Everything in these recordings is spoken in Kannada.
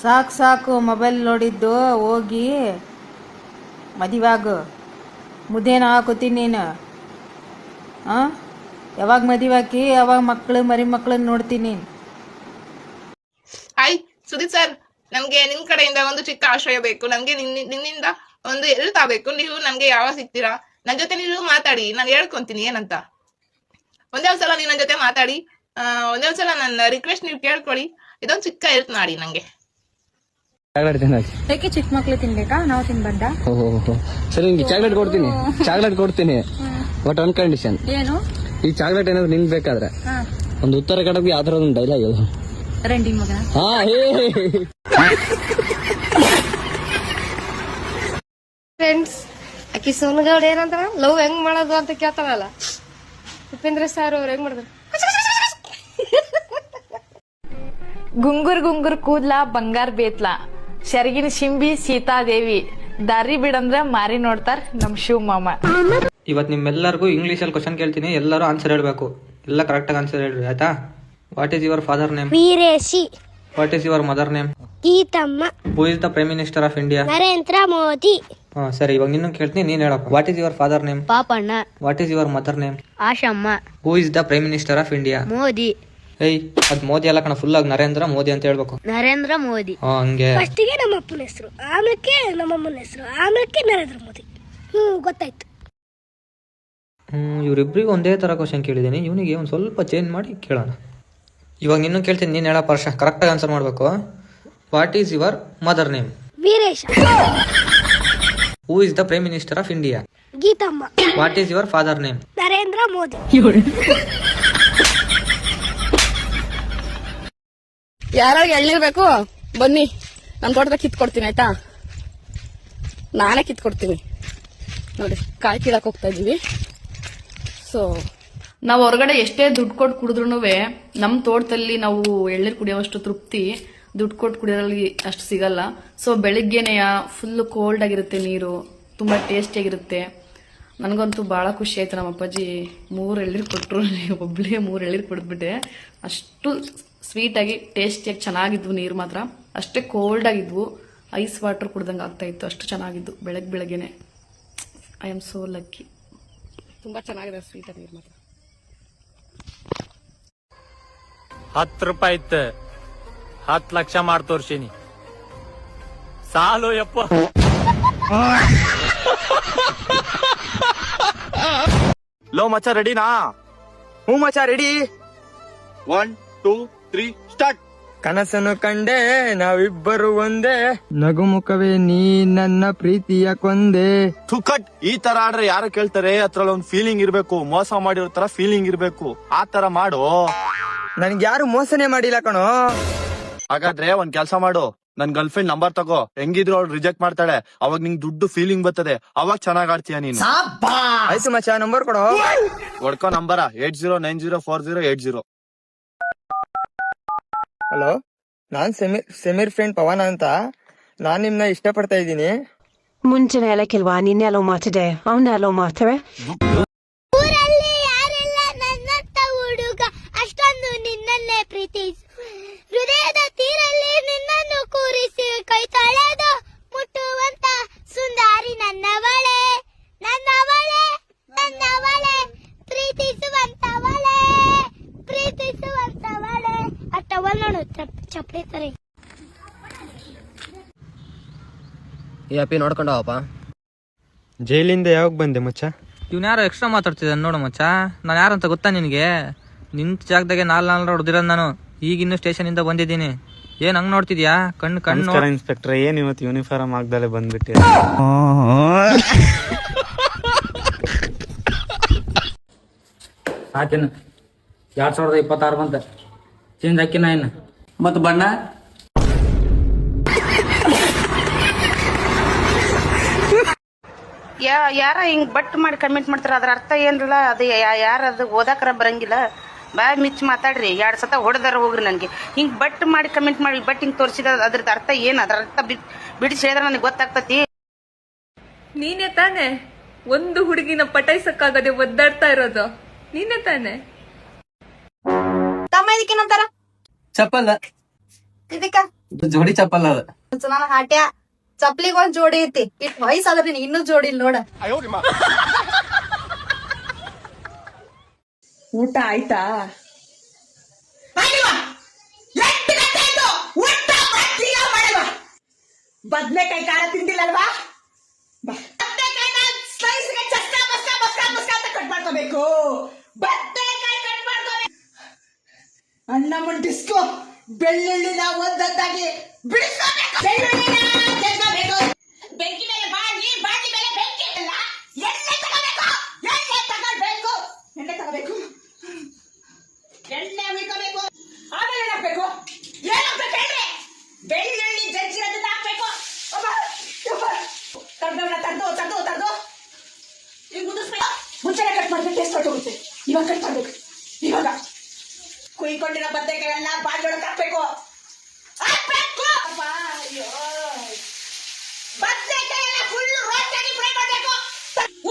ಸಾಕು ಸಾಕು ಮೊಬೈಲ್ ನೋಡಿದ್ದು, ಹೋಗಿ ಮದುವೆಯಾಗು. ಮುದ್ದೇನ ಹಾಕೋತೀನಿ ನೀನು. ಯಾವಾಗ ಮದುವೆ ಹಾಕಿ ಯಾವಾಗ ಮಕ್ಕಳು ಮರಿ ಮಕ್ಕಳನ್ನ ನೋಡ್ತೀನಿ. ಹಾಯ್ ಸುದೀಪ್ ಸರ್, ನಮ್ಗೆ ನಿಮ್ ಕಡೆಯಿಂದ ಒಂದು ಚಿಕ್ಕ ಆಶ್ರಯ ಬೇಕು. ನಮ್ಗೆ ನಿನ್ನಿಂದ ಒಂದು ಹೆಲ್ಪ್ ಆಗ್ಬೇಕು. ನೀವು ನನ್ಗೆ ಯಾವಾಗ ಸಿಗ್ತೀರಾ? ನನ್ ಜೊತೆ ನೀವು ಮಾತಾಡಿ, ನಾನು ಹೇಳ್ಕೊಂತೀನಿ ಏನಂತ. ಒಂದೇ ಒಂದ್ಸಲ ನೀವು ನನ್ ಜೊತೆ ಮಾತಾಡಿ, ಒಂದೇ ಒಂದ್ಸಲ ನನ್ನ ರಿಕ್ವೆಸ್ಟ್ ನೀವು ಕೇಳ್ಕೊಳ್ಳಿ. ಇದೊಂದು ಚಿಕ್ಕ ಹೆಲ್ಪ್ ಮಾಡಿ ನಂಗೆ. ಯಾಕೆ ಚಿಕ್ಕ ಮಕ್ಳು ತಿನ್ಬೇಕಾ? ನಾವು ತಿನ್ಬಾರ್ದ? ಸರಿ, ನಿಮ್ಗೆ ಚಾಕ್ಲೇಟ್ ಕೊಡ್ತೀನಿ ಬಟ್ ಒನ್ ಕಂಡೀಷನ್. ಏನು? ಈ ಚಾಕ್ಲೇಟ್ ಏನಾದ್ರು ನಿನ್ ಬೇಕಾದ್ರೆ ಒಂದು ಉತ್ತರ ಕನ್ನಡಕ್ಕೆ ಯಾವ್ದಾರ ಒಂದು ಡೈಲಾಗ್ ಅದು. ರಂಡಿ ಮಗ. ಫ್ರೆಂಡ್ಸ್, ಆಕಿ ಸೋನಗೌಡ ಏನಂತ ಲವ್ ಹೆಂಗ್ ಮಾಡೋದು ಅಂತ ಕೇಳ್ತಾರಲ್ಲ, ಉಪೇಂದ್ರ ಸರ್ ಅವ್ರು ಹೆಂಗ್ ಮಾಡಿದ್ರು? ಗುಂಗುರ್ ಗುಂಗುರ್ ಕೂದ್ಲ ಬಂಗಾರ ಬೇತ್ಲ, ಶರ್ಗಿನ ಶಿಂಬಿ ಸೀತಾದೇವಿ, ದಾರಿ ಬಿಡಂದ್ರ ಮಾರಿ ನೋಡ್ತಾರ ನಮ್ ಶಿವ ಮಾಮ. ಇವತ್ತು ನಿಮ್ಮೆಲ್ಲರಿಗೂ ಇಂಗ್ಲೀಷಲ್ಲಿ ಕ್ವಶನ್ ಕೇಳ್ತೀನಿ, ಎಲ್ಲರೂ ಆನ್ಸರ್ ಹೇಳ್ಬೇಕು. ಎಲ್ಲ ಕರೆಕ್ಟಾಗಿ ಆನ್ಸರ್ ಹೇಳ್ರಿ, ಆಯ್ತಾ? What is your father name? Veereshi. What is your mother name? Geethamma. Who is the prime minister of India? Narendra Modi. ಸರಿ, ಇವಾಗ ನಿನ್ನ ಕೇಳ್ತೀನಿ, ನೀನ್ ಹೇಳಪ್ಪ. What is your father name? Papanna. What is your mother name? Ashamma. Who is the prime minister of India? Modi. ಏಯ್, ಅದ್ ಮೋದಿ ಅಲ್ಲ ಕಣ, ಫುಲ್ ಆಗಿ ನರೇಂದ್ರ ಮೋದಿ ಅಂತ ಹೇಳ್ಬೇಕು. ನರೇಂದ್ರ ಮೋದಿ. ಹಂಗೆ ಫಸ್ಟಿಗೆ ನಮ್ಮ ಅಪ್ಪನ ಹೆಸರು, ಆಮೇಲೆ ನಮ್ಮಮ್ಮನ ಹೆಸರು, ಆಮೇಲೆ ನರೇಂದ್ರ ಮೋದಿ. ಗೊತ್ತಾಯ್ತು. ಇವ್ರಿಬ್ರಿಗೂ ಒಂದೇ ತರ ಕ್ವಶನ್ ಕೇಳಿದ್ದೀನಿ, ಇವನಿಗೆ ಒಂದು ಸ್ವಲ್ಪ ಚೇಂಜ್ ಮಾಡಿ ಕೇಳೋಣ. ಇವಾಗ ನಿನ್ನೂ ಕೇಳ್ತೀನಿ, ನೀನು ಹೇಳಪ್ಪ ಹರ್ಷ, ಕರೆಕ್ಟಾಗಿ ಆನ್ಸರ್ ಮಾಡಬೇಕು. What is your mother name? Veeresha. Who is the prime minister of India? Geethamma. What is your father name? Narendra Modi. ಯಾರಿಗೆ ಎಳ್ಳಿರ್ಬೇಕು ಬನ್ನಿ, ನನ್ನ ತೋಟದಾಗ ಕಿತ್ಕೊಡ್ತೀನಿ ಆಯ್ತಾ? ನಾನೇ ಕಿತ್ಕೊಡ್ತೀನಿ ನೋಡಿ. ಕಾಯಿ ಕೀಳಕ್ ಹೋಗ್ತಾ ಇದೀವಿ. ಸೊ ನಾವ್ ಹೊರಗಡೆ ಎಷ್ಟೇ ದುಡ್ಡು ಕೊಟ್ಟು ಕುಡಿದ್ರು ನಮ್ ತೋಟದಲ್ಲಿ ನಾವು ಎಳ್ನೀರ್ ಕುಡಿಯೋಷ್ಟು ತೃಪ್ತಿ ದುಡ್ಡು ಕೊಟ್ಟು ಕುಡಿಯೋದ್ರಲ್ಲಿ ಅಷ್ಟು ಸಿಗಲ್ಲ. ಸೊ ಬೆಳಿಗ್ಗೆನೆಯ ಫುಲ್ ಕೋಲ್ಡ್ ಆಗಿರುತ್ತೆ ನೀರು, ತುಂಬಾ ಟೇಸ್ಟಿ ಆಗಿರುತ್ತೆ. ನನಗಂತೂ ಬಹಳ ಖುಷಿ ಆಯ್ತು. ನಮ್ಮ ಅಪ್ಪಾಜಿ 3 ಎಳ್ನೀರು ಕೊಟ್ಟರು, ಒಬ್ಳಿಗೆ 3 ಎಳ್ನೀರು ಕುಡಿದ್ಬಿಟ್ಟೆ. ಅಷ್ಟು ಸ್ವೀಟ್ ಆಗಿ ಟೇಸ್ಟಿಯಾಗಿ ಚೆನ್ನಾಗಿದ್ವು ನೀರು ಮಾತ್ರ. ಅಷ್ಟೇ ಕೋಲ್ಡ್ ಆಗಿದ್ವು, ಐಸ್ ವಾಟರ್ ಕುಡ್ದಂಗೆ ಆಗ್ತಾ ಇತ್ತು, ಅಷ್ಟು ಚೆನ್ನಾಗಿದ್ದು ಬೆಳಗ್ಗೆನೆ. I am so lucky. ತುಂಬಾ ಚೆನ್ನಾಗಿದೆ ಸ್ವೀಟ್ ನೀರು ಮಾತ್ರ. 10 ರೂಪಾಯಿ ಇತ್ತು, 10 ಲಕ್ಷ ಮಾಡಿ ತೋರ್ಸಿನಿ. ಸಾಲು ಯಪ್ಪ. ಲೋ ಮಚ್ಚ ರೆಡಿನಾ? ಹ್ಞೂ ಮಚ್ಚ ರೆಡಿ. 1 2 3 ಸ್ಟಾರ್ಟ್. ಕನಸನ್ನು ಕಂಡೆ ನಾವಿಬ್ಬರು ಒಂದೇ, ನಗುಮುಖವೇ ನೀ ನನ್ನ ಪ್ರೀತಿಯ ಕೊಂದೆ. ಥುಕಟ್. ಈ ತರ ಆಡ್ರೆ ಯಾರು ಕೇಳ್ತಾರೆ? ಅದ್ರಲ್ಲಿ ಒಂದ್ ಫೀಲಿಂಗ್ ಇರ್ಬೇಕು, ಮೋಸ ಮಾಡಿರೋ ತರ ಫೀಲಿಂಗ್ ಇರ್ಬೇಕು. ಆ ತರ ಮಾಡು. ನನ್ಗೆ ಯಾರು ಮೋಸನೆ ಮಾಡಿಲ್ಲ ಕಣೋ. ಹಾಗಾದ್ರೆ ಒಂದ್ ಕೆಲ್ಸ ಮಾಡು, ನನ್ ಗರ್ಲ್ ಫ್ರೆಂಡ್ ನಂಬರ್ ತಗೋ. ಹೆಂಗಿದ್ರು ಅವ್ಳು ರಿಜೆಕ್ಟ್ ಮಾಡ್ತಾಳೆ, ಅವಾಗ ನಿಂಗ್ ದುಡ್ಡು ಫೀಲಿಂಗ್ ಬರ್ತದೆ, ಅವಾಗ ಚೆನ್ನಾಗ್ ಆಡ್ತೀಯ ನೀನು. ಆಯ್ತು ಮಚ್ಚ, ನಂಬರ್ ಕೊಡೋ. ಹೊಡ್ಕೋ ನಂಬರ 80904080. ಹಲೋ, ನಾನ್ ಸಮೀರ್ ಫ್ರೆಂಡ್ ಪವನ್ ಅಂತ. ನಾನ್ ನಿಮ್ನ ಇಷ್ಟಪಡ್ತಾ ಇದ್ದೀನಿ. ಮುಂಚೆನೆ ಎಲ್ಲ ಕೆಲ್ವಾ, ನಿನ್ನೆ ಅಲೋ ಮಾಡ್ತಿದ್ದೆ, ಅವನ್ನ ಅಲೋ ಮಾಡ್ತೇವೆ. ಊರಲ್ಲಿ ಯಾರೆಲ್ಲ ನನ್ನಂತ ಹುಡುಗ ಅಷ್ಟೊಂದು ನಿನ್ನನ್ನೇ ಪ್ರೀತಿಸು, ಹೃದಯದ ತೀರಲ್ಲಿ ನಿನ್ನನ್ನು ಕೂರಿಸಿ, ಕೈ ತೊಳೆದು ಮುಟ್ಟುವಂತ ಸುಂದರಿ ನನ್ನವಳೆ, ನನ್ನವಳೆ, ನನ್ನವಳೆ, ಪ್ರೀತಿಸುವಂತವಳೆ, ಪ್ರೀತಿಸುವಂತವಳೆ. ಅಟ್ಟವಲ್ ನೋಡು, ಚಪ್ಪಲಿ ತರಿ. ಈ ಅಪ್ಪಿ ನೋಡ್ಕೊಂಡವಪ್ಪ. ಜೈಲಿಂದ ಯಾವಾಗ ಬಂದೆ ಮಚ್ಚ? ಇವ್ನ ಯಾರೋ ಎಕ್ಸ್ಟ್ರಾ ಮಾತಾಡ್ತಿದ್ದಾನೆ ನೋಡು ಮಚ್ಚ. ನಾನು ಯಾರಂತ ಗೊತ್ತಾ ನಿನಗೆ? ನಿಂತ ಜಾಗದಾಗೆ 4 ಹೊಡೆದಿರೋದು ನಾನು. ಈಗಿನ್ನೂ ಸ್ಟೇಷನ್ ಇಂದ ಬಂದಿದ್ದೀನಿ. ಏನ್ ಹಂಗ್ ನೋಡ್ತಿದ್ಯಾ? ಕಣ್ಣು ಇನ್ಸ್ಪೆಕ್ಟರ್, ಏನ್ ಇವತ್ತು ಯೂನಿಫಾರ್ಮ್ ಆಗ್ದಲೆ ಬಂದ್ಬಿಟ್ಟೆ? ಆತೇನು 2026 ಬಂತ, ಚೇಂಜ್ ಹಾಕಿನ ಏನು ಮತ್ ಬಣ್ಣ? ಯಾರ ಹಿಂಗ್ ಬಟ್ ಮಾಡಿ ಕಮೆಂಟ್ ಮಾಡ್ತಾರ, ಅದ್ರ ಅರ್ಥ ಏನಿಲ್ಲ. ಅದು ಯಾರದು ಓದಾಕರ ಬರಂಗಿಲ್ಲ. ಬಾಯ್ ಮಿಚ್ ಮಾತಾಡ್ರಿ, 2 ಸತ ಹೊಡೆದಾರ ಹೋಗ್ರಿ. ನನ್ಗೆ ಹಿಂಗ್ ಬಟ್ ಮಾಡಿ ಕಮೆಂಟ್ ಮಾಡಿ, ಬಟ್ ಹಿಂಗ್ ತೋರಿಸಿದ ಅದ್ರದ್ದು ಅರ್ಥ ಏನ್? ಅದ್ರ ಅರ್ಥ ಬಿಡಿಸಿ ಹೇಳಿದ್ರೆ ನನಗೆ ಗೊತ್ತಾಗ್ತತಿ. ನೀನೇ ತಾನೆ ಒಂದು ಹುಡುಗಿನ ಪಟಾಯಿಸಕ್ಕಾಗದೆ ಒದ್ದಾಡ್ತಾ ಇರೋದು? ನೀನೇ ತಾನೆ? ತಮ್ಮ ಇದಕ್ಕೇನಂತಾರ? ಚಪ್ಪಲ್ಲ. ಇದಕ್ಕ ಜೋಡಿ ಚಪ್ಪಲ್ ಅದ. ನನ್ನ ಹಾಟ್ಯ ಚಪ್ಲಿಗ್ ಒಂದ್ ಜೋಡಿ ಐತಿ. ಇಟ್ ವಯಸ್ಸಾದ್ರ ನೀನ್ ಇನ್ನೂ ಜೋಡಿ ಇಲ್ಲ ನೋಡ. ಊಟ ಆಯ್ತಾ? ಬದ್ನೆಕಾಯಿ ಖಾರ ತಿಂದಿಲ್ಲಲ್ವಾ? ಕಟ್ ಮಾಡ್ಕೋಬೇಕು. ಬದ್ನೆಕಾಯಿ ಕಟ್ ಮಾಡ್ಕೋಬೇಕು. ಅನ್ನ ಮುಟ್ಟಿಸ್ಕೋ. ಬೆಳ್ಳುಳ್ಳಿನ ಒಂದೊಂದಾಗಿ ಬಿಡಿಸ್ಕೋಬೇಕು. ಬೆಳ್ಳುಳ್ಳಿನ ಜಜ್ಕೋಬೇಕು. ಬೆಂಕಿ ಮೇಲೆ ಬಾಗಿ ಮೇಲೆ ಬೆಂಕಿ ಇಲ್ಲ. ಎಣ್ಣೆ ತಗೋಬೇಕು. ಎಣ್ಣೆ ತಗೋಬೇಕು. ಎಣ್ಣೆ ಉಯ್ಕೋಬೇಕು. ಆಮೇಲೆ ಏನಾಗ್ಬೇಕು? ಏನಾಗ್ಬೇಕು ಹೇಳ್ರಿ? ಬೆಳ್ಳುಳ್ಳಿ ಜಜ್ಜಿರೋದನ್ನ ಹಾಕ್ಬೇಕು. ತರ್ದು ಈಗ ಮುಗಿಸ್ಬೇಕು. ಮುಂಚೆನೆ ಕಟ್ ಮಾಡ್ಬೇಕು. ಟೇಸ್ಟ್ ಹೊಟ್ಟೋಗುತ್ತೆ. ಇವಾಗ ಕಟ್ ಮಾಡ್ಬೇಕು. ಇವಾಗ ಕುಯ್ಕೊಂಡಿರೋ ಬದನೆಕಾಯೆಲ್ಲ ಬಾಂಡೊಳಗೆ ಹಾಕ್ಬೇಕು. ಬದನೆಕಾಯಿ ಎಲ್ಲ ಫುಲ್ ರೋಸ್ಟ್ ಆಗಿ ಫ್ರೈ ಮಾಡ್ಬೇಕು.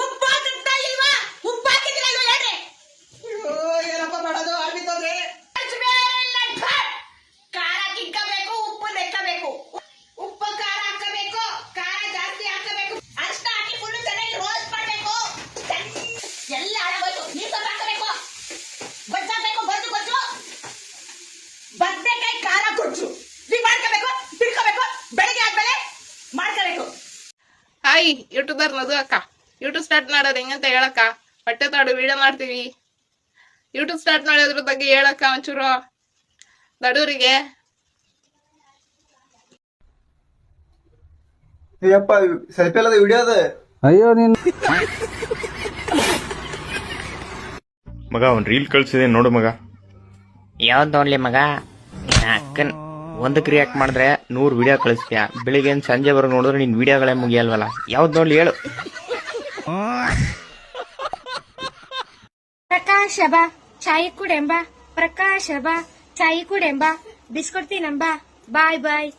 ಉಪ್ಪು ಹಾಕಿದ್ನಾ ಇಲ್ವಾ? ಉಪ್ಪು ಹಾಕಿದ್ರೆ ಹೇಳ್ರಿ. ಏನಪ್ಪ ಮಾಡೋದು? ಅರ್ಬಿತ್ತೋದ್ರೆ ಖಾರ ಕಿಕ್ಕಬೇಕು, ಉಪ್ಪು ನೆಕ್ಕಬೇಕು. ಉಪ್ಪು ಖಾರ ಹಾಕಬೇಕು. ಖಾರ ಜಾಸ್ತಿ ಹಾಕಬೇಕು. ಅರಿಶಿನ ಹಾಕಿ ಫುಲ್ ಚೆನ್ನಾಗಿ ರೋಸ್ಟ್ ಮಾಡಬೇಕು. ಎಲ್ಲ ಹಾಳಾಗೋಯ್ತು. ನೀರು ಸ್ವಲ್ಪ ಹಾಕಬೇಕು. ಗೊಜ್ಜಾಗಬೇಕು. ಗೊಜ್ಜು ಬದನೆಕಾಯಿ ಖಾರ ಗೊಜ್ಜು ನೀವು ಮಾಡ್ಕೋಬೇಕು. ತಿಳ್ಕೋಬೇಕು. ಬೆಳಿಗ್ಗೆ ಆದ್ಮೇಲೆ ಮಾಡ್ಕೋಬೇಕು. ಹಾಯ್ ಯೂಟ್ಯೂಬರ್ ಮಧು ಅಕ್ಕ. ಯೂಟ್ಯೂಬ್ ಸ್ಟಾರ್ಟ್ ಮಾಡೋದು ಹೆಂಗಂತ ಹೇಳಕ್ಕ. ಹೊಟ್ಟೆ ತಾಡು ವಿಡಿಯೋ ಮಾಡ್ತೀವಿ. ಯೂಟ್ಯೂಬ್ ಸ್ಟಾರ್ಟ್ ಮಾಡೋದ್ರ ಬಗ್ಗೆ ಹೇಳಕ್ಕ ಒಂಚೂರು ದಡೂರಿಗೆ. ಅಯ್ಯಪ್ಪ ಸೆಲ್ಫಿ ಅಲ್ಲದ ವಿಡಿಯೋ ಅದ. ಅಯ್ಯೋ ನೀನ್ ಮಗ ಒಂದ್ ರೀಲ್ ಕಳ್ಸಿದೆ ನೋಡು ಮಗ. ಯಾವ್ದು ನೋಡ್ಲಿ ಮಗ? ಅಕ್ಕನ್ ಒಂದಕ್ಕೆ ರಿಯಾಕ್ಟ್ ಮಾಡಿದ್ರೆ 100 ವಿಡಿಯೋ ಕಳಿಸ್ತೀಯ. ಬೆಳಿಗ್ಗೆ ಸಂಜೆವರೆಗೆ ನೋಡಿದ್ರೆ ನಿನ್ ವಿಡಿಯೋಗಳೇ ಮುಗಿಯಲ್ವಲ್ಲ. ಯಾವ್ದು ನೋಡ್ಲಿ ಹೇಳು. ಪ್ರಕಾಶ ಬಾ ಚಾಯ್ ಕುಡೆಂಬ. ಪ್ರಕಾಶ ಬಾ ಚಾಯ್ ಕುಡೆಂಬ. ಬಿಸ್ಕೊಟ್ ತಿನ್ನಂಬ. ಬಾಯ್ ಬಾಯ್.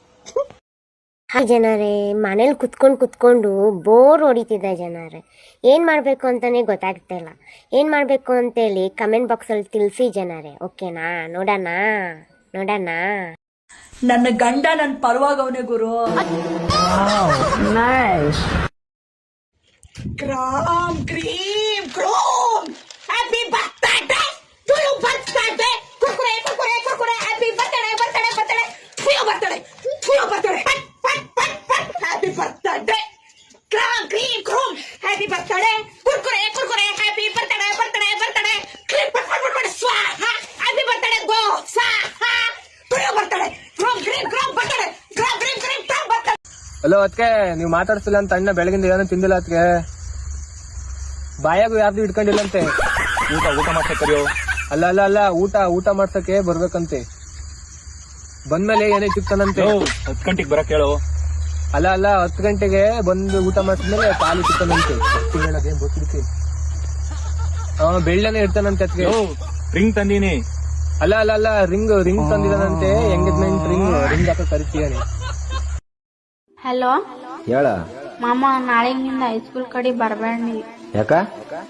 ಜನರೇ, ಮನೇಲಿ ಕುತ್ಕೊಂಡು ಬೋರ್ ಹೊಡಿತಿದೆ ಜನರೇ. ಏನ್ ಮಾಡ್ಬೇಕು ಅಂತಾನೆ ಗೊತ್ತಾಗ್ತಿಲ್ಲ. ಏನ್ ಮಾಡ್ಬೇಕು ಅಂತೇಳಿ ಕಮೆಂಟ್ ಬಾಕ್ಸ್ ಅಲ್ಲಿ ತಿಳಿಸಿ ಜನರೇ. ಓಕೆನಾ? ನೋಡೋಣ. ನನ್ನ ಗಂಡ ನನ್ನ ಪರವಾಗವನೇ ಗುರು. ಕ್ರಾಮ್ ಕ್ರೀಮ್ ಕ್ರೋಮ್. Happy birthday to you. Birthday Kurkure happy birthday to you. Birthday happy birthday. ಕ್ರಾಮ್ ಕ್ರೀಮ್ ಕ್ರೋಮ್ happy birthday. Kurkure happy birthday. ಕ್ರೀಮ್ ಬರ್ತ್ಡೇ ಸ್ವಾಹ. ಹ್ಯಾಪಿ ಬರ್ತ್ಡೇ ಗೋ ಸ್ವಾಹ ಟು ಯು. ಬರ್ತ್ಡೇ ಕ್ರಾಮ್ ಕ್ರೀಮ್ ಕ್ರೋಮ್ ಬರ್ತ್ಡೇ. ಕ್ರಾಮ್ ಕ್ರೀಮ್ ಕ್ರೋಮ್ ಬರ್ತ್ಡೇ. ಹಲೋ ಅದಕ್ಕೆ ನೀವು ಮಾತಾಡ್ಸಿಲ್ಲ ಅಂತ ಅಣ್ಣ ಬೆಳಗಿಂದ ಏನೋ ತಿಂದಿಲ್ಲ ಅದಕ್ಕೆ. ಬಾಯಾಗೂ ಯಾರ್ದು ಇಟ್ಕೊಂಡಿಲ್ಲಂತೆ. ಊಟ ಮಾಡ್ಸಕ್ ಕರಿಯೋ. ಅಲ್ಲ ಊಟ ಮಾಡ್ಸಕ್ಕೆ ಬರ್ಬೇಕಂತೆ. ಬಂದ್ಮೇಲೆ ಏನೇ ಚಿಕ್ಕನಂತೆ. 10 ಗಂಟೆಗೆ ಬರಕ್ ಹೇಳು. ಅಲ್ಲ 10 ಗಂಟೆಗೆ ಬಂದು ಊಟ ಮಾಡಿದ್ಮೇಲೆ ಖಾಲಿ ಚಿಕ್ಕನಂತೆ. ಬೆಳ್ಳನೆ ಇರ್ತಾನಂತೆ ಅದಕ್ಕೆ. ರಿಂಗ್ ತಂದೀನಿ. ಅಲ್ಲ ರಿಂಗ್ ತಂದಿದಾನಂತೆ. ಎಂಗೇಜ್ಮೆಂಟ್ ರಿಂಗ್ ಹಾಕ ಕರಿತೀಯಾನೆ. ಹಲೋ ಹೇಳ ಮಾಮ, ನಾಳೆಗಿಂದ ಹೈಸ್ಕೂಲ್ ಕಡೆ ಬರ್ಬೇಡ್ನಿ. ಯಾಕ?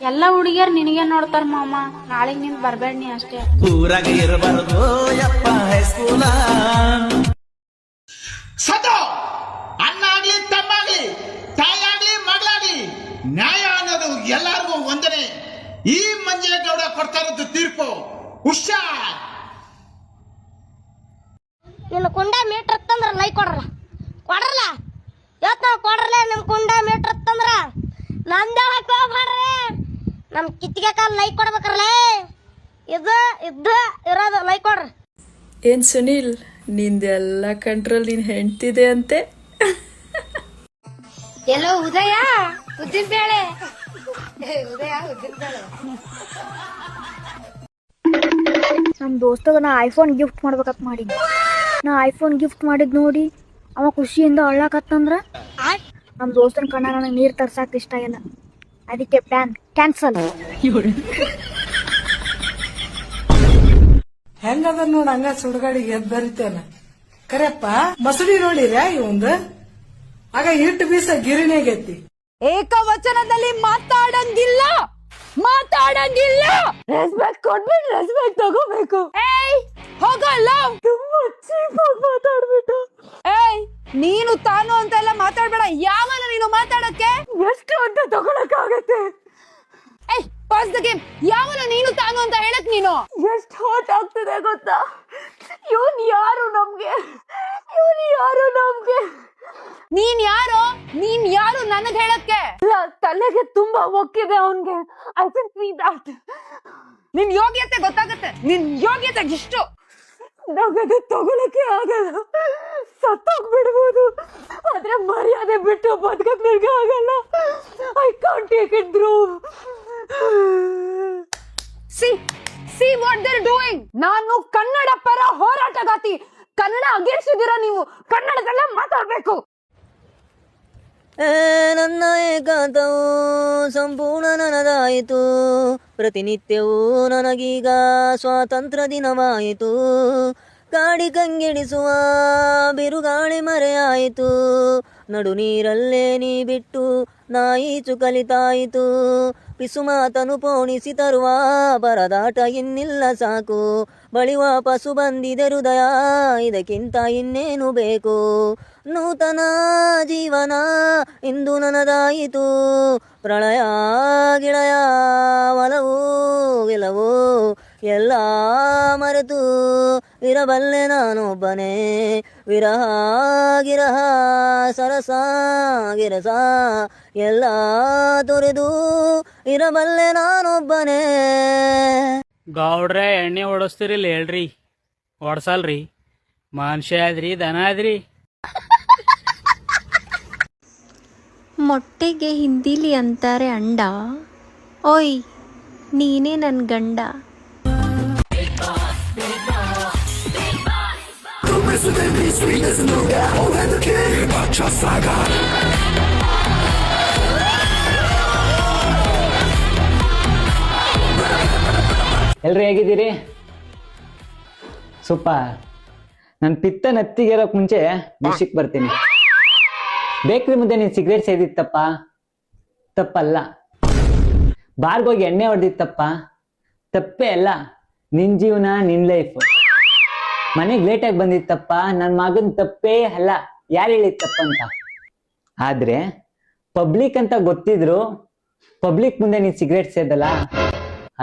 ಎಲ್ಲ ಹುಡುಗಿಯರ್ ನಿನಗೆ ನೋಡ್ತಾರ ಮಾಮ. ನಾಳೆಗ್ ನಿಂದ ಬರ್ಬೇಡ್ನಿ ಅಷ್ಟೇ. ಊರಾಗ ಇರಬಾರದು ಯಪ್ಪ ಹೈಸ್ಕೂಲ. ಸತು ಅಣ್ಣ ಆಗ್ಲಿ ತಮ್ಮಾಗ್ಲಿ ತಾಯಾಗ್ಲಿ ಮಗಳಾಗ್ಲಿ ನ್ಯಾಯ ಅನ್ನೋದು ಎಲ್ಲಾರ್ಗೂ ಒಂದನೇ. ಈ ಮಂಜೇಗೌಡ ಕೊಡ್ತಾ ಇರೋದು ತೀರ್ಪು. ಹುಷಾರ್. ನಿನ್ನ ಕುಂಡ ಮೀಟರ್ ತಂದ್ರ ಲೈಕ್ ಕೊಡ್ರಲ್ಲ ಇವತ್ತು ನಾವು ಕೊಡ್ರಲ್ಲ. ನಿಮ್ ಕುಂಡ ಮೀಟರ್ ತಂದ್ರ ನಮ್ದೇ ಹಾಕ್ರಿ. ನಮ್ ಕಿತ್ತಿಗೆ ಕಾಲ ಲೈಕ್ ಕೊಡ್ಬೇಕ್ರಲ್ಲ. ಇದ್ದು ಇರೋದು ಲೈಕ್ ಕೊಡ್ರಿ. ಏನ್ ಸುನೀಲ್, ನಿಂದೆಲ್ಲ ಕಂಟ್ರೋಲ್ ನೀನ್ ಹೆಂಡ್ತಿದೆ ಅಂತೆ. ಎಲ್ಲೋ ಉದಯ ಉದ್ದಿನ ಬೇಳೆ. ಉದಯ ಉದ್ದಿನ ಬೇಳೆ. ನಮ್ ದೋಸ್ತಗ ನಾ ಐಫೋನ್ ಗಿಫ್ಟ್ ಮಾಡ್ಬೇಕಂತ ಮಾಡಿದ್ದೆ. ನಾ ಐಫೋನ್ ಗಿಫ್ಟ್ ಮಾಡಿದ್ ನೋಡಿ ಅವ ಖುಷಿಯಿಂದ ಅಳ್ಳಾಕತ್ತಂದ್ರ ನಮ್ ದೋಸ್ತನ ಕಣ್ಣ ನನಗೆ ನೀರ್ ತರ್ಸಾಕ್ ಇಷ್ಟ ಇಲ್ಲ. ಅದಕ್ಕೆ ಪ್ಲಾನ್ ಕ್ಯಾನ್ಸಲ್. ಹೆಂಗದ ನೋಡ ಹಂಗ ಸುಡ್ಗಾಡಿಗೆ ಎದ್ ಬರಿತೇನ. ಕರೆಪ್ಪ ಮಸಡಿ ನೋಡಿರ್ಯಾ ಇವಂದು? ಆಗ ಹಿಟ್ಟು ಬೀಸ ಗಿರಿಣಿಯಾಗೈತಿ. ಏಕವಚನದಲ್ಲಿ ಮಾತಾಡಂಗಿಲ್ಲ. ಮಾತಾಡಂಗಿಲ್ಲ. ರೆಸ್ಪೆಕ್ಟ್ ಕೊಡ್ಬಿಟ್ಟು ರೆಸ್ಪೆಕ್ಟ್ ತಗೋಬೇಕು. ಏಯ್ ಹೋಗಲ್ಲ. ತುಂಬಾ ಚೀಪ್ ಆಗಿ ಮಾತಾಡ್ಬಿಟ್ಟು. ಏಯ್ ನೀನು ತಾನು ಅಂತೆಲ್ಲ ಮಾತಾಡ್ಬೇಡ. ಯಾವನ ನೀನು ಮಾತಾಡಕ್ಕೆ? ಎಷ್ಟು ಅಂತ ತಗೊಳಕ್ಕಾಗತ್ತೆ? ಏಯ್ ಪಾಸ್ ದ ಗೇಮ್. ಯಾವನ ನೀನು ತಾನು ಅಂತ ಹೇಳಕ್ ನೀನು? ಎಷ್ಟು ಹಾಟ್ ಆಗ್ತಿದೆ ಗೊತ್ತಾ? ಇವನ್ ಯಾರು ನಮ್ಗೆ? ನೀನ್ ಯಾರು ನನಗ್ ಹೇಳಕ್ಕೆ? ತಲೆಗೆ ತುಂಬಾ ಒಕ್ಕಿದೆ ಅವನ್ಗೆ. I can sea that. ನಿನ್ ಯೋಗ್ಯತೆ ಗೊತ್ತಾಗತ್ತೆ. ನಿನ್ ಯೋಗ್ಯತೆ ಇಷ್ಟು. ನಗದು ತಗೊಳಕ್ಕೆ ಆಗಲ್ಲ. ಸತ್ತೋಗ್ಬಿಡ್ಬೋದು, ಆದ್ರೆ ಮರ್ಯಾದೆ ಬಿಟ್ಟು ಬದುಕಕ್ ನನಗೆ ಆಗಲ್ಲ. I can't take it bro. See what they're doing. ನಾನು ಕನ್ನಡ ಪರ ಹೋರಾಟಗಾತಿ. ಕನ್ನಡ ಅಗೇನ್ಸ್ಟ್ ಇದ್ದೀರಾ ನೀವು. ಕನ್ನಡದಲ್ಲೇ ಮಾತಾಡ್ಬೇಕು. ನನ್ನ ಏಕಾಂತವು ಸಂಪೂರ್ಣ ನನದಾಯಿತು. ಪ್ರತಿನಿತ್ಯವೂ ನನಗೀಗ ಸ್ವಾತಂತ್ರ್ಯ ದಿನವಾಯಿತು. ಗಾಡಿ ಕಂಗೆಡಿಸುವ ಬಿರುಗಾಳಿ ಮರೆಯಾಯಿತು. ನಡು ನೀರಲ್ಲೇ ನೀ ಬಿಟ್ಟು ನಾಯಿಚು ಕಲಿತಾಯಿತು. ಪಿಸು ಮಾತನು ಪೋಣಿಸಿ ತರುವ ಪರದಾಟ ಇನ್ನಿಲ್ಲ ಸಾಕು. ಬಳಿ ವಾಪಸ್ಸು ಬಂದಿದೆ ಹೃದಯ, ಇದಕ್ಕಿಂತ ಇನ್ನೇನು ಬೇಕು. ನೂತನ ಜೀವನ ಇಂದು ನನದಾಯಿತು. ಪ್ರಳಯ ಗಿಳಯ ಒಲವು ಗೆಲವು ಎಲ್ಲ ಮರೆತು ಇರಬಲ್ಲೆ ನಾನೊಬ್ಬನೇ. ವಿರಹ ಗಿರಹ ಸರಸ ಗಿರಸ ಎಲ್ಲ ತೊರೆದು ಇರಬಲ್ಲೆ ನಾನೊಬ್ಬನೇ. ಗೌಡ್ರೆ ಎಣ್ಣೆ ಓಡಿಸ್ತೀರಿಲ್ಲ ಹೇಳ್ರಿ? ಓಡ್ಸಲ್ರಿ? ಮನುಷ್ಯ ಆದ್ರಿ ದನ ಆದ್ರಿ? ಮೊಟ್ಟೆಗೆ ಹಿಂದಿಲಿ ಅಂತಾರೆ ಅಂಡ. ಓಯ್ ನೀನೇ ನನ್ ಗಂಡ. ಎಲ್ರು ಹೇಗಿದ್ದೀರಿ? ಸೂಪರ್. ನನ್ನ ಪಿತ್ತ ನತ್ತಿಗೆರೋಕ್ ಮುಂಚೆ ವಿಷಯಕ್ಕೆ ಬರ್ತೀನಿ. ಬೇಕ್ರಿ ಮುಂದೆ ನೀನ್ ಸಿಗರೇಟ್ ಸೇದಿತ್ತಪ್ಪ ತಪ್ಪಲ್ಲ. ಬಾರ್ಗೋಗಿ ಎಣ್ಣೆ ಹೊಡೆದಿತ್ತಪ್ಪ ತಪ್ಪೇ ಅಲ್ಲ. ನಿನ್ ಜೀವನ ನಿನ್ ಲೈಫ್. ಮನೆಗೆ ಲೇಟಾಗಿ ಬಂದಿತ್ತಪ್ಪ ನನ್ನ ಮಗನ್ ತಪ್ಪೇ ಅಲ್ಲ. ಯಾರು ಹೇಳಿತ್ತಪ್ಪ ಅಂತ. ಆದ್ರೆ ಪಬ್ಲಿಕ್ ಅಂತ ಗೊತ್ತಿದ್ರು ಪಬ್ಲಿಕ್ ಮುಂದೆ ನೀನ್ ಸಿಗರೇಟ್ ಸೇದಲ್ಲ,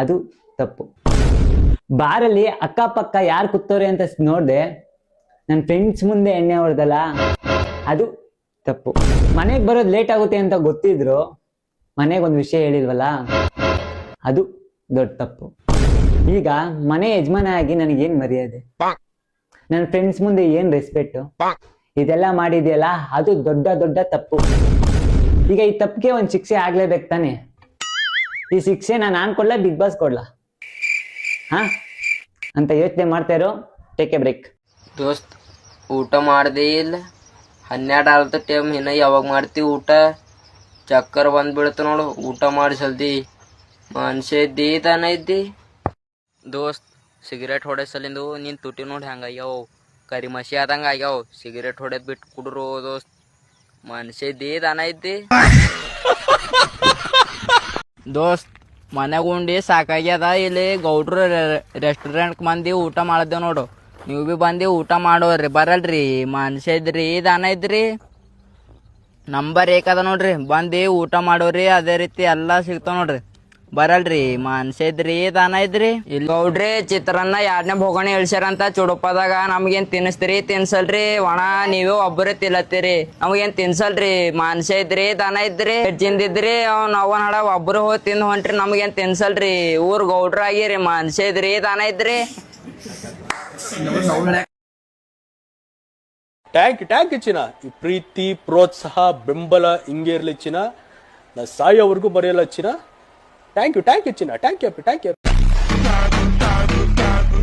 ಅದು ತಪ್ಪು. ಬಾರಲ್ಲಿ ಅಕ್ಕಪಕ್ಕ ಯಾರು ಕೂತವ್ರೆ ಅಂತ ನೋಡ್ದೆ ನನ್ನ ಫ್ರೆಂಡ್ಸ್ ಮುಂದೆ ಎಣ್ಣೆ ಹೊಡೆದಲ್ಲ, ಅದು ತಪ್ಪು. ಮನೆಗೆ ಬರೋದು ಲೇಟ್ ಆಗುತ್ತೆ ಅಂತ ಗೊತ್ತಿದ್ರು ಮನೆಗೊಂದು ವಿಷಯ ಹೇಳಿಲ್ವಲ್ಲ, ಅದು ದೊಡ್ಡ ತಪ್ಪು. ಈಗ ಮನೆ ಯಜಮಾನ ಆಗಿ ನನಗೇನ್ ಮರ್ಯಾದೆ, ನನ್ನ ಫ್ರೆಂಡ್ಸ್ ಮುಂದೆ ಏನ್ ರೆಸ್ಪೆಕ್ಟ್, ಇದೆಲ್ಲ ಮಾಡಿದ್ಯಲ್ಲ ಅದು ದೊಡ್ಡ ದೊಡ್ಡ ತಪ್ಪು. ಈಗ ಈ ತಪ್ಪಿಗೆ ಒಂದು ಶಿಕ್ಷೆ ಆಗ್ಲೇಬೇಕು ತಾನೆ. ಈ ಶಿಕ್ಷೆ ನಾನು ಕೊಡ್ಲಾ ಬಿಗ್ ಬಾಸ್ ಕೊಡ್ಲಾ ಅಂತ ಯೋಚನೆ ಮಾಡ್ತಾ ಇರೋ. Take a break. ದೋಸ್ತ್ ಊಟ ಮಾಡ್ದೆ ಇಲ್ಲ? 12 ಆಗತ್ತ ಟೈಮ್. ಇನ್ನ ಯಾವಾಗ ಮಾಡ್ತೀವಿ ಊಟ? ಚಕ್ಕರ್ ಬಂದ್ಬಿಡ್ತು ನೋಡು. ಊಟ ಮಾಡಿ ಜಲ್ದಿ. ಮನುಷ್ಯ ಇದ್ದಿ ತಾನ ಇದ್ದಿ? ದೋಸ್ತ್ ಸಿಗರೇಟ್ ಹೊಡೆ ಸಲಿಂದು ನೀನ್ ತುಟಿ ನೋಡಿ ಹಂಗಾಗ್ಯಾವ, ಕರಿ ಮಸಿ ಆದಂಗ ಆಗ್ಯಾವ. ಸಿಗರೇಟ್ ಹೊಡೆದ್ ಬಿಟ್ಟು ಕುಡ್ರು ದೋಸ್ತ್. ಮನುಷ್ಯ ಇದ್ದಿ ತಾನ ಇದ್ದಿ? ದೋಸ್ತ್ ಮನೆಗೆ ಉಂಡಿ ಸಾಕಾಗ್ಯದ. ಇಲ್ಲಿ ಗೌಡ್ರು ರೆಸ್ಟೋರೆಂಟ್ ಮಂದಿ ಊಟ ಮಾಡಿದೇವ್ ನೋಡು. ನೀವು ಬಿ ಬಂದಿ ಊಟ ಮಾಡೋರಿ, ಬರಲ್ರಿ? ಮನುಷ್ಯ ಇದ್ರಿ ದಾನ ಇದ್ರಿ? ನಂಬರ್ ಏಕದ ನೋಡ್ರಿ, ಬಂದಿ ಊಟ ಮಾಡೋರಿ. ಅದೇ ರೀತಿ ಎಲ್ಲಾ ಸಿಗ್ತಾವ ನೋಡ್ರಿ, ಬರಲ್ರಿ? ಮನುಷ್ಯ ಇದ್ರಿ ದಾನ ಇದ್ರಿ? ಇಲ್ಲಿ ಗೌಡ್ರಿ ಚಿತ್ರಾನ್ನ 2ನೇ ಭೋಗಣಿ ಇಳ್ಸ್ಯಾರಂತ ಚುಡುಪದಾಗ. ನಮ್ಗೇನ್ ತಿನ್ನಿಸ್ತೀರಿ? ತಿನ್ಸಲ್ರಿ? ಒಣ ನೀವೇ ಒಬ್ಬರೇ ತಿಲ್ಲತ್ತೀರಿ, ನಮಗೇನ್ ತಿನ್ಸಲ್ರಿ? ಮನುಷ್ಯ ಇದ್ರಿ ದಾನ ಇದ್ರಿ? ಹೆಚ್ಚಿಂದಿದ್ರಿ ಅವನ್ ಹಡ ಒಬ್ರು ಹೋಗಿ ತಿಂದು ಹೊಂಟ್ರಿ, ನಮಗೇನ್ ತಿನ್ಸಲ್ರಿ? ಊರ್ ಗೌಡ್ರ ಆಗಿರಿ, ಮನುಷ್ಯ ಇದ್ರಿ ದಾನ ಇದ್ರಿ? ಟ್ಯಾಂಕ್ ಚಿನ್ನ. ಈ ಪ್ರೀತಿ ಪ್ರೋತ್ಸಾಹ ಬೆಂಬಲ ಹಿಂಗೆ ಇರ್ಲಿ ಚಿನ್ನ. ನಾ ಸಾಯೋವರೆಗೂ ಬರೆಯಲ್ಲ ಚಿನ್ನ. ಥ್ಯಾಂಕ್ ಯು ಚಿನ್ನ. Thank you.